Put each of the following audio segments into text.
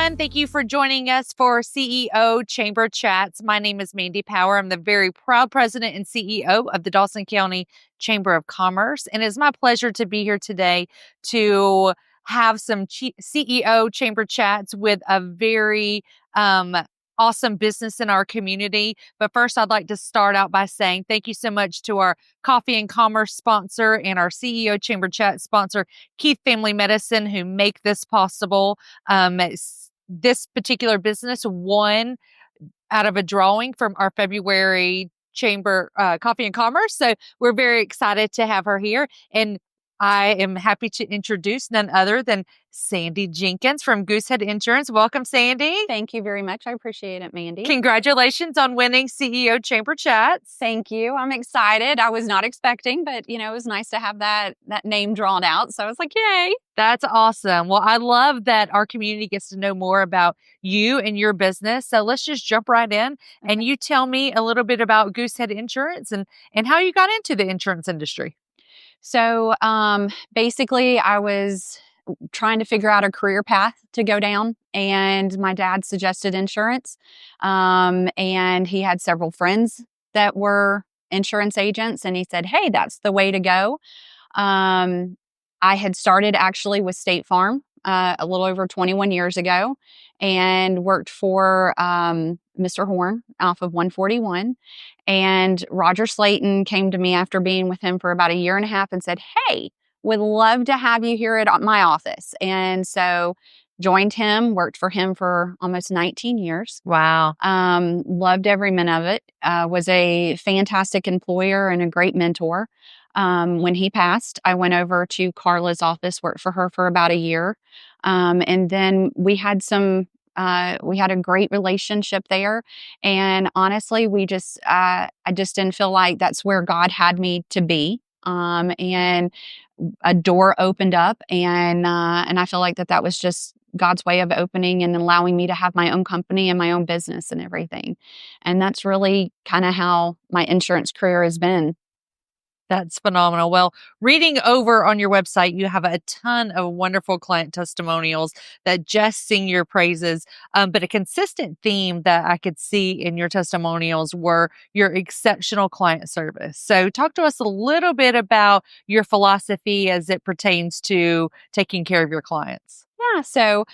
everyone. Thank you for joining us for CEO Chamber Chats. My name is Mandy Power. I'm the very proud president and CEO of the Dawson County Chamber of Commerce. And it's my pleasure to be here today to have some CEO Chamber Chats with a very awesome business in our community. But first, I'd like to start out by saying thank you so much to our Coffee and Commerce sponsor and our CEO Chamber Chat sponsor, Keith Family Medicine, who make this possible. This particular business won out of a drawing from our February Chamber Coffee and Commerce. So we're very excited to have her here. And I am happy to introduce none other than Sandy Jenkins from Goose Head Insurance. Welcome, Sandy. Thank you very much. I appreciate it, Mandy. Congratulations on winning CEO Chamber Chats. Thank you. I'm excited. I was not expecting, but it was nice to have that name drawn out. So I was like, yay. That's awesome. Well, I love that our community gets to know more about you and your business. So let's just jump right in and you tell me a little bit about Goose Head Insurance and how you got into the insurance industry. So basically, I was trying to figure out a career path to go down, and my dad suggested insurance. And he had several friends that were insurance agents, and he said, hey, that's the way to go. I had started actually with State Farm a little over 21 years ago and worked for Mr. Horn off of 141. And Roger Slayton came to me after being with him for about a year and a half and said, hey, would love to have you here at my office. And so joined him, worked for him for almost 19 years. Wow. Loved every minute of it. Was a fantastic employer and a great mentor. When he passed, I went over to Carla's office, worked for her for about a year. And then we had a great relationship there. And honestly, I just didn't feel like that's where God had me to be. And a door opened up and I feel like that was just God's way of opening and allowing me to have my own company and my own business and everything. And that's really kind of how my insurance career has been. That's phenomenal. Well, reading over on your website, you have a ton of wonderful client testimonials that just sing your praises. But a consistent theme that I could see in your testimonials were your exceptional client service. So talk to us a little bit about your philosophy as it pertains to taking care of your clients. Yeah. So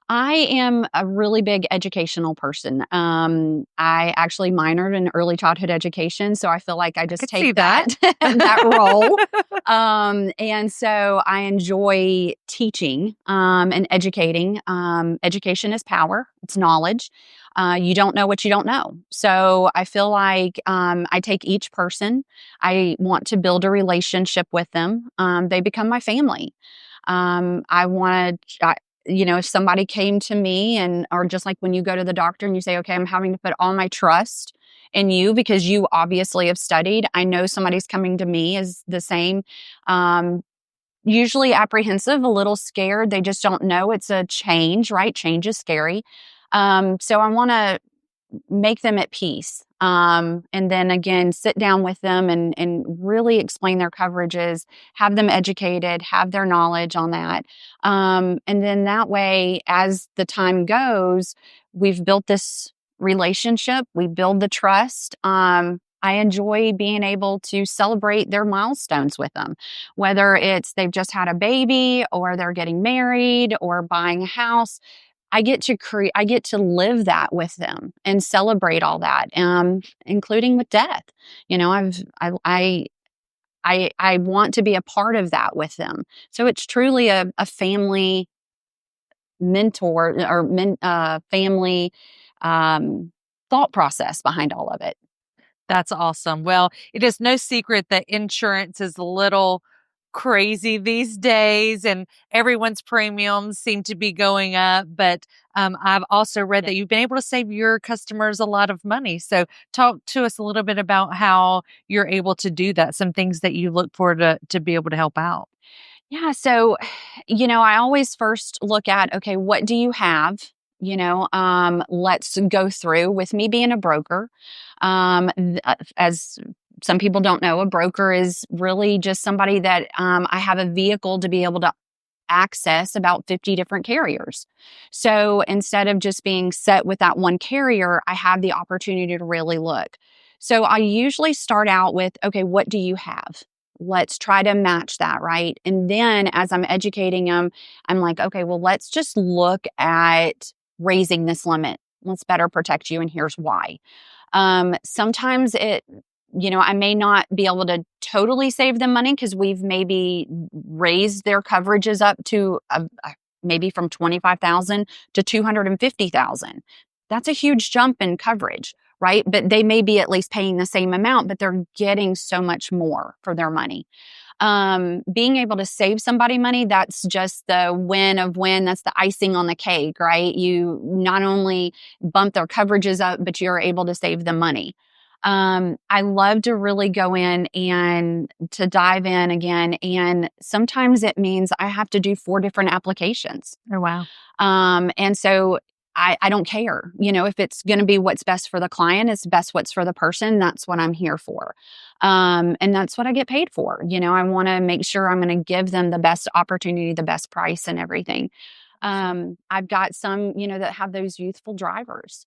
I am a really big educational person. I actually minored in early childhood education, so I feel like I just take that role. And so I enjoy teaching and educating. Education is power; it's knowledge. You don't know what you don't know. So I feel like I take each person. I want to build a relationship with them. They become my family. If somebody came to me or just like when you go to the doctor and you say, okay, I'm having to put all my trust in you because you obviously have studied. I know somebody's coming to me is the same. Usually apprehensive, a little scared. They just don't know. It's a change, right? Change is scary. So I want to make them at peace. And then again, sit down with them and really explain their coverages, have them educated, have their knowledge on that. And then that way, as the time goes, we've built this relationship, we build the trust. I enjoy being able to celebrate their milestones with them, whether it's they've just had a baby or they're getting married or buying a house. I get to live that with them and celebrate all that, including with death. I want to be a part of that with them. So it's truly a family mentor or family thought process behind all of it. That's awesome. Well, it is no secret that insurance is a little crazy these days and everyone's premiums seem to be going up. But I've also read that you've been able to save your customers a lot of money. So talk to us a little bit about how you're able to do that, some things that you look for to be able to help out. Yeah. So, I always first look at, okay, what do you have? Let's go through with me being a broker. As some people don't know, a broker is really just somebody that I have a vehicle to be able to access about 50 different carriers. So instead of just being set with that one carrier, I have the opportunity to really look. So I usually start out with, okay, what do you have? Let's try to match that, right? And then as I'm educating them, I'm like, okay, well, let's just look at raising this limit. Let's better protect you. And here's why. Sometimes I may not be able to totally save them money because we've maybe raised their coverages up to maybe from 25,000 to 250,000. That's a huge jump in coverage, right? But they may be at least paying the same amount, but they're getting so much more for their money. Being able to save somebody money, that's just the win of win. That's the icing on the cake, right? You not only bump their coverages up, but you're able to save them money. I love to really go in and to dive in again. And sometimes it means I have to do 4 different applications. Oh, wow. And so I don't care, if it's going to be what's best for the client, it's best what's for the person. That's what I'm here for. And that's what I get paid for. I want to make sure I'm going to give them the best opportunity, the best price and everything. I've got some, that have those youthful drivers,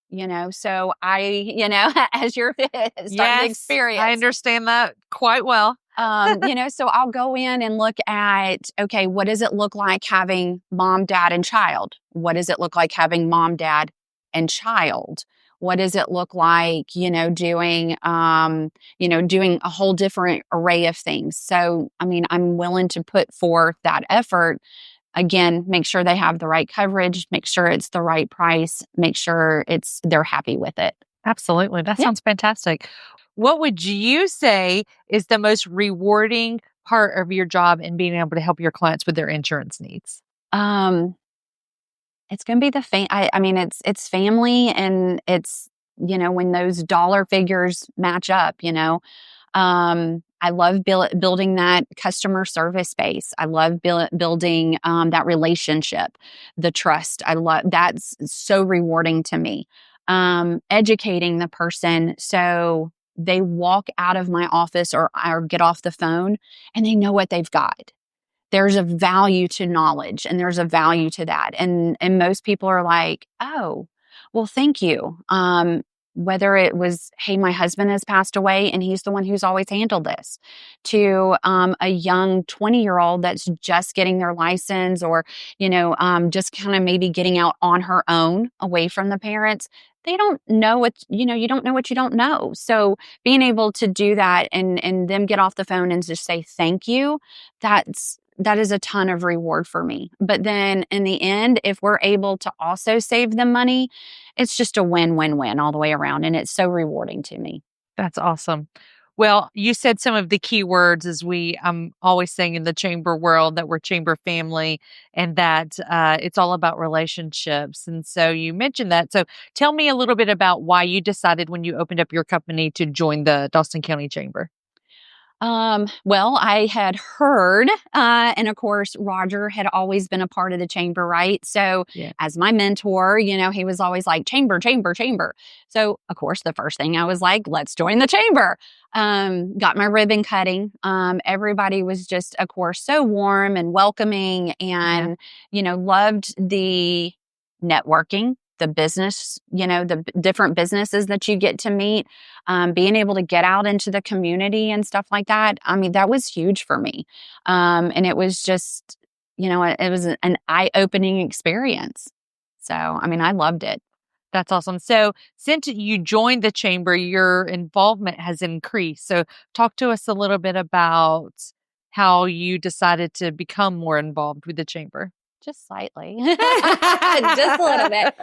so as you're starting to experience. I understand that quite well. So I'll go in and look at, okay, what does it look like having mom, dad, and child? What does it look like having mom, dad, and child? What does it look like, doing a whole different array of things? So, I'm willing to put forth that effort. Again, make sure they have the right coverage, make sure it's the right price, make sure they're happy with it. Absolutely. That sounds fantastic. What would you say is the most rewarding part of your job in being able to help your clients with their insurance needs? It's going to be it's family, and it's, when those dollar figures match up, I love building that customer service base. I love building that relationship, the trust. That's so rewarding to me. Educating the person so they walk out of my office or get off the phone and they know what they've got. There's a value to knowledge and there's a value to that. And most people are like, oh, well, thank you. Whether it was, hey, my husband has passed away and he's the one who's always handled this, to a young 20-year-old that's just getting their license or, just kind of maybe getting out on her own away from the parents. They don't know what, you don't know what you don't know. So being able to do that and them get off the phone and just say thank you, that is a ton of reward for me. But then in the end, if we're able to also save them money, it's just a win-win-win all the way around. And it's so rewarding to me. That's awesome. Well, you said some of the key words as I'm always saying in the chamber world that we're chamber family and that it's all about relationships. And so you mentioned that. So tell me a little bit about why you decided when you opened up your company to join the Dawson County Chamber. Well, I had heard, and of course, Roger had always been a part of the chamber, right? So as my mentor, he was always like, chamber, chamber, chamber. So of course, the first thing I was like, let's join the chamber. Got my ribbon cutting. Everybody was just, of course, so warm and welcoming and, loved the networking, the business, the different businesses that you get to meet, being able to get out into the community and stuff like that. That was huge for me. And it was just, it was an eye-opening experience. So, I loved it. That's awesome. So since you joined the chamber, your involvement has increased. So talk to us a little bit about how you decided to become more involved with the chamber. Just slightly, just a little bit.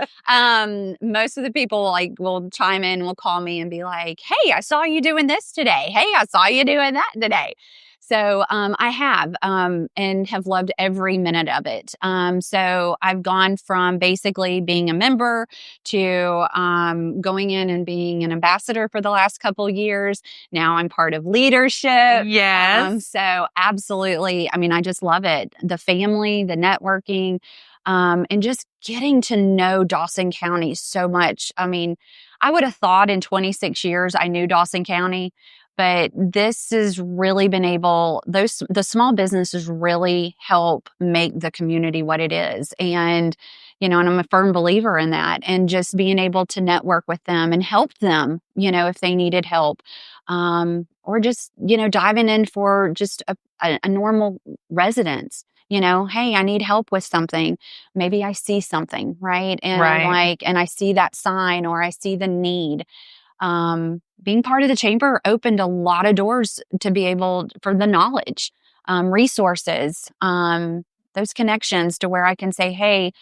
Most of the people will chime in, will call me and be like, hey, I saw you doing this today. Hey, I saw you doing that today. So I have and have loved every minute of it. So I've gone from basically being a member to going in and being an ambassador for the last couple of years. Now I'm part of leadership. Yes. So absolutely. I just love it. The family, the networking, and just getting to know Dawson County so much. I would have thought in 26 years I knew Dawson County. But this has really been the small businesses really help make the community what it is. And, and I'm a firm believer in that. And just being able to network with them and help them, if they needed help. Or just, diving in for just a normal residence. Hey, I need help with something. Maybe I see something, right? And Right. and I see that sign or I see the need. Being part of the chamber opened a lot of doors to be able for the knowledge, resources, those connections to where I can say, hey,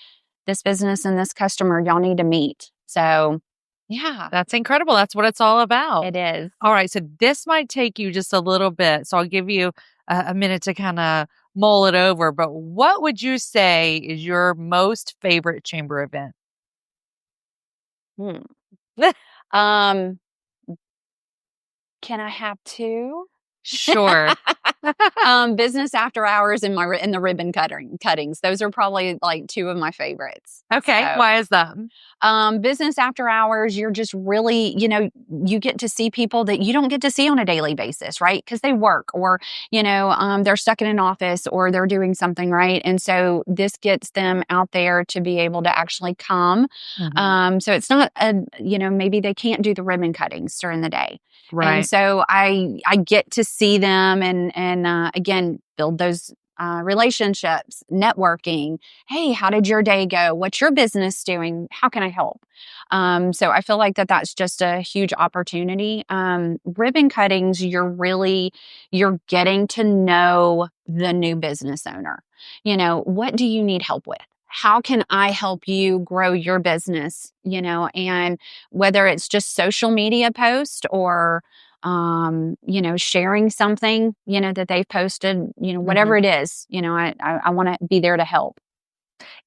this business and this customer, y'all need to meet. So, yeah, That's incredible. That's what it's all about. it is. All right. So this might take you just a little bit. So I'll give you a minute to kind of mull it over. But what would you say is your most favorite chamber event? Hmm. Um, can I have two? Sure. Business after hours and in the ribbon cuttings. Those are probably like two of my favorites. Okay. So, Why is that? business after hours, you're just really, you get to see people that you don't get to see on a daily basis, right? Because they work or, they're stuck in an office or they're doing something, right? And so this gets them out there to be able to actually come. Mhm. So it's not maybe they can't do the ribbon cuttings during the day. And Right. so I get to see them and again, build those relationships, networking. Hey, how did your day go? What's your business doing? How can I help? So I feel like that's just a huge opportunity. Ribbon cuttings, you're getting to know the new business owner. What do you need help with? How can I help you grow your business? And whether it's just social media post or sharing something, that they've posted, whatever Mhm. it is, I want to be there to help.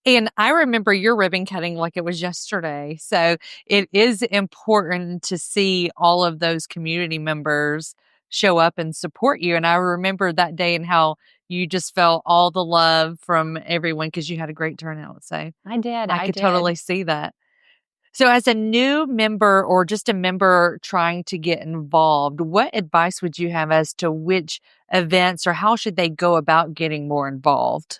And I remember your ribbon cutting like it was yesterday. So it is important to see all of those community members show up and support you. And I remember that day and how you just felt all the love from everyone because you had a great turnout. So I did. I I could did. totally see that. So, as a new member or just a member trying to get involved, what advice would you have as to which events or how should they go about getting more involved?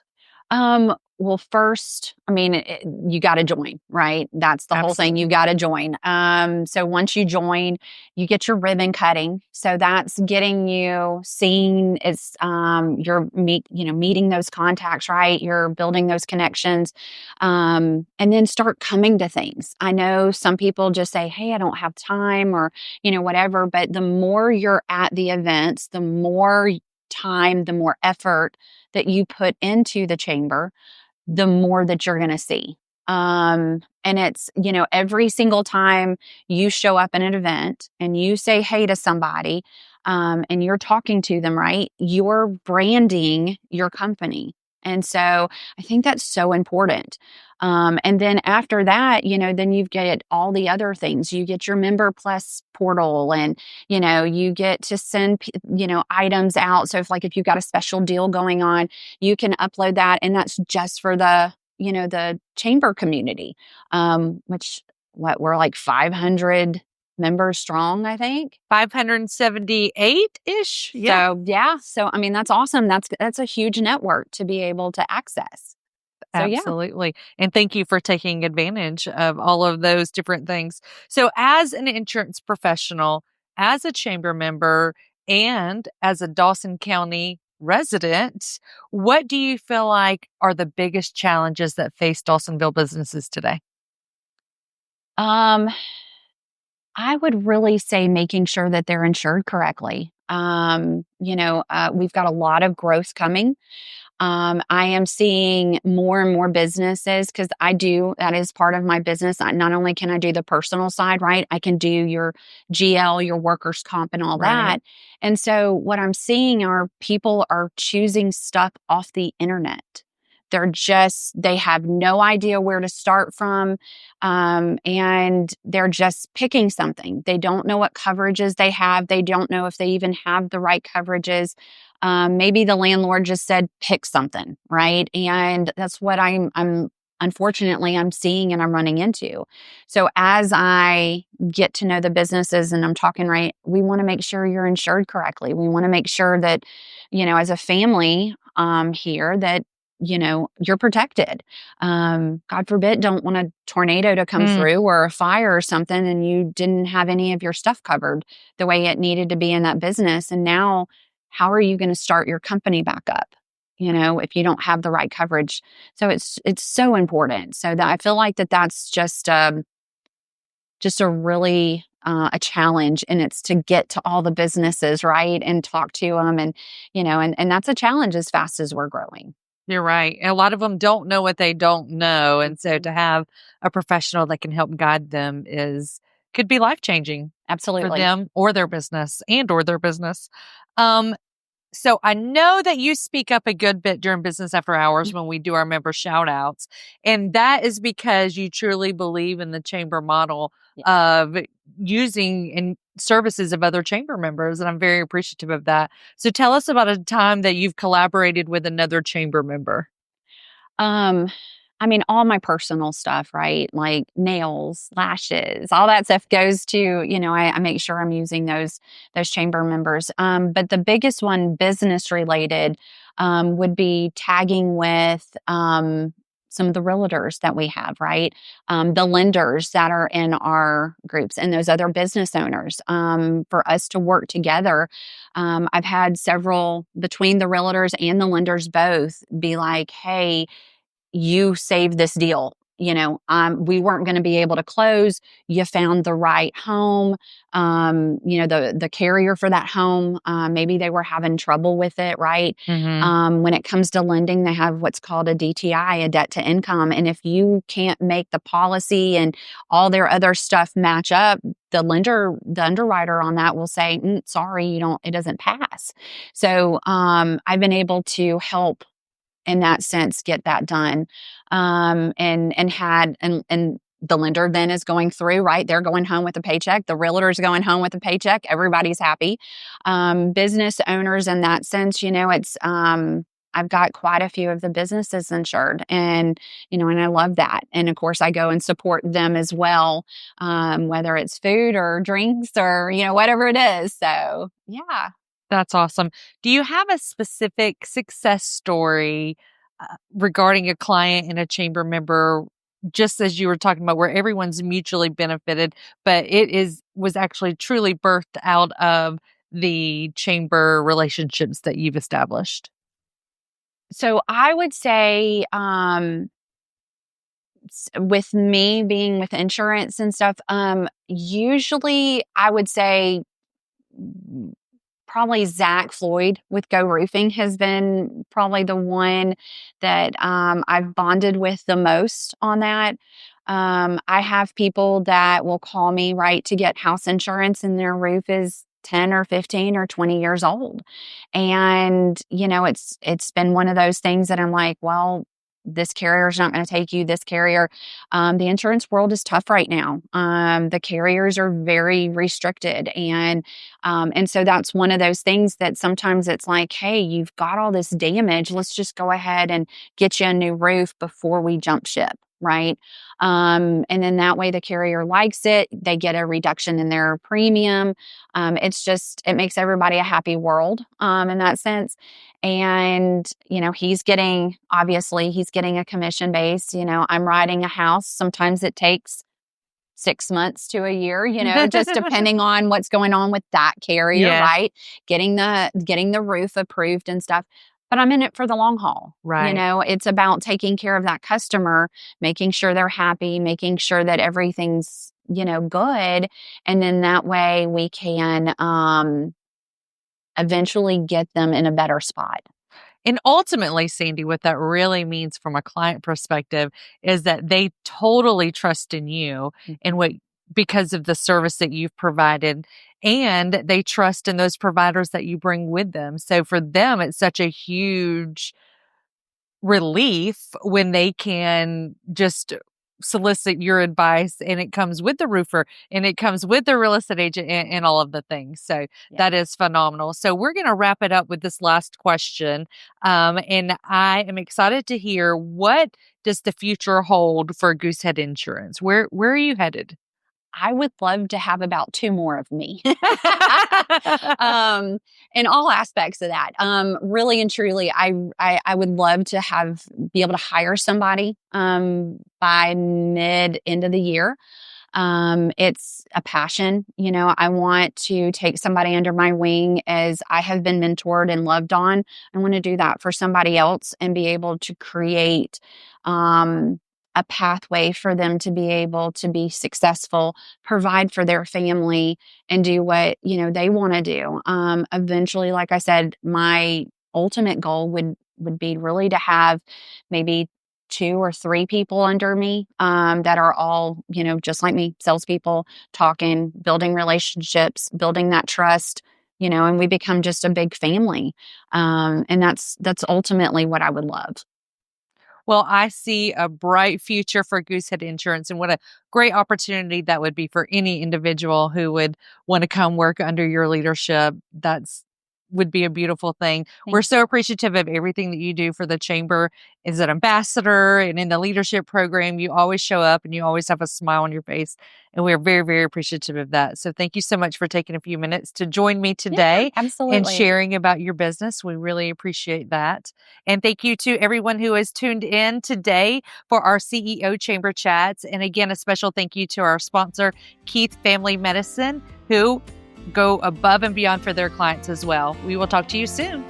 Well, first, I mean, you got to join, right? That's the whole thing. You Absolutely. got to join. So once you join, you get your ribbon cutting. So that's getting you seen. It's you're meeting those contacts, right? You're building those connections, and then start coming to things. I know some people just say, "Hey, I don't have time," or whatever. But the more you're at the events, the more time, the more effort that you put into the chamber, the more that you're going to see. And it's, every single time you show up in an event and you say hey to somebody, and you're talking to them, right? You're branding your company. And so I think that's so important. And then after that, then you get all the other things. You get your Member Plus portal and, you get to send, items out. So if you've got a special deal going on, you can upload that. And that's just for the chamber community, which we're like 500 members strong, I think. 578 ish. Yeah. So yeah, so I mean that's awesome. That's a huge network to be able to access. So yeah. Absolutely. And thank you for taking advantage of all of those different things. So, as an insurance professional, as a chamber member, and as a Dawson County resident, what do you feel like are the biggest challenges that face Dawsonville businesses today? Um, I would really say making sure that they're insured correctly. We've got a lot of growth coming. I am seeing more and more businesses because that is part of my business. Not only can I do the personal side, right? I can do your GL, your workers' comp, and all Right. that. And so what I'm seeing are people are choosing stuff off the internet. They have no idea where to start from. And they're just picking something. They don't know what coverages they have. They don't know if they even have the right coverages. Maybe the landlord just said, pick something, right? And that's what I'm unfortunately I'm seeing and I'm running into. So as I get to know the businesses and I'm talking right, we want to make sure you're insured correctly. We want to make sure that, as a family here that, you're protected. God forbid, don't want a tornado to come Mm, through or a fire or something and you didn't have any of your stuff covered the way it needed to be in that business. And now how are you going to start your company back up? If you don't have the right coverage. So it's so important. So that I feel like that's just a really a challenge, and it's to get to all the businesses, right, and talk to them, and and that's a challenge as fast as we're growing. you're right. And a lot of them don't know what they don't know. And so Mhm. to have a professional that can help guide them could be life changing for Absolutely. them or their business or their business. Um, So I know that you speak up a good bit during business after hours when we do our member shout outs. And that is because you truly believe in the chamber model Yeah. of using and services of other chamber members. And I'm very appreciative of that. So tell us about a time that you've collaborated with another chamber member. Um, I mean, all my personal stuff, right? Like nails, lashes, all that stuff goes to, I make sure I'm using those chamber members. But the biggest one, business related, would be tagging with some of the realtors that we have, right? The lenders that are in our groups and those other business owners, for us to work together. I've had several between the realtors and the lenders both be like, hey, you saved this deal. We weren't going to be able to close. You found the right home. The carrier for that home, maybe they were having trouble with it, right? Hmm. When it comes to lending, they have what's called a DTI, a debt to income. And if you can't make the policy and all their other stuff match up, the underwriter on that will say, sorry, it doesn't pass. So I've been able to help in that sense get that done, and the lender then is going through, right, they're going home with a paycheck, the realtor's going home with a paycheck, everybody's happy. Business owners in that sense, it's I've got quite a few of the businesses insured, and I love that. And of course I go and support them as well, whether it's food or drinks or whatever it is. So yeah. That's awesome. Do you have a specific success story regarding a client and a chamber member, just as you were talking about, where everyone's mutually benefited, but was actually truly birthed out of the chamber relationships that you've established? So I would say, with me being with insurance and stuff, usually I would say probably Zach Floyd with Go Roofing has been probably the one that I've bonded with the most on that. I have people that will call me, right, to get house insurance, and their roof is 10 or 15 or 20 years old. And, it's been one of those things that I'm like, well, this carrier is not going to take you. This carrier, the insurance world is tough right now. The carriers are very restricted, and so that's one of those things that sometimes it's like, hey, you've got all this damage. Let's just go ahead and get you a new roof before we jump ship. Right. And then that way the carrier likes it. They get a reduction in their premium. It makes everybody a happy world, in that sense. And, he's getting a commission base. I'm riding a house. Sometimes it takes 6 months to a year, just depending on what's going on with that carrier, Yes, right? Getting the roof approved and stuff. But I'm in it for the long haul. right. It's about taking care of that customer, making sure they're happy, making sure that everything's, good. And then that way we can eventually get them in a better spot. And ultimately, Sandy, what that really means from a client perspective is that they totally trust in you and Mhm. what because of the service that you've provided, and they trust in those providers that you bring with them. So for them, it's such a huge relief when they can just solicit your advice, and it comes with the roofer and it comes with the real estate agent and all of the things. So that is phenomenal. So we're going to wrap it up with this last question. And I am excited to hear, what does the future hold for Goosehead Insurance? Where are you headed? I would love to have about 2 more of me. In all aspects of that. Really and truly, I would love to be able to hire somebody by end of the year. It's a passion. I want to take somebody under my wing as I have been mentored and loved on. I want to do that for somebody else and be able to create a pathway for them to be able to be successful, provide for their family, and do what, they want to do. Eventually, like I said, my ultimate goal would be really to have maybe 2 or 3 people under me that are all, just like me, salespeople, talking, building relationships, building that trust, and we become just a big family. And that's ultimately what I would love. Well, I see a bright future for Goosehead Insurance, and what a great opportunity that would be for any individual who would want to come work under your leadership. Would be a beautiful thing. We're so appreciative of everything that you do for the chamber as an ambassador and in the leadership program. You always show up and you always have a smile on your face. And we're very, very appreciative of that. So thank you so much for taking a few minutes to join me today and sharing about your business. We really appreciate that. And thank you to everyone who has tuned in today for our CEO Chamber Chats. And again, a special thank you to our sponsor, Keith Family Medicine, who go above and beyond for their clients as well. We will talk to you soon.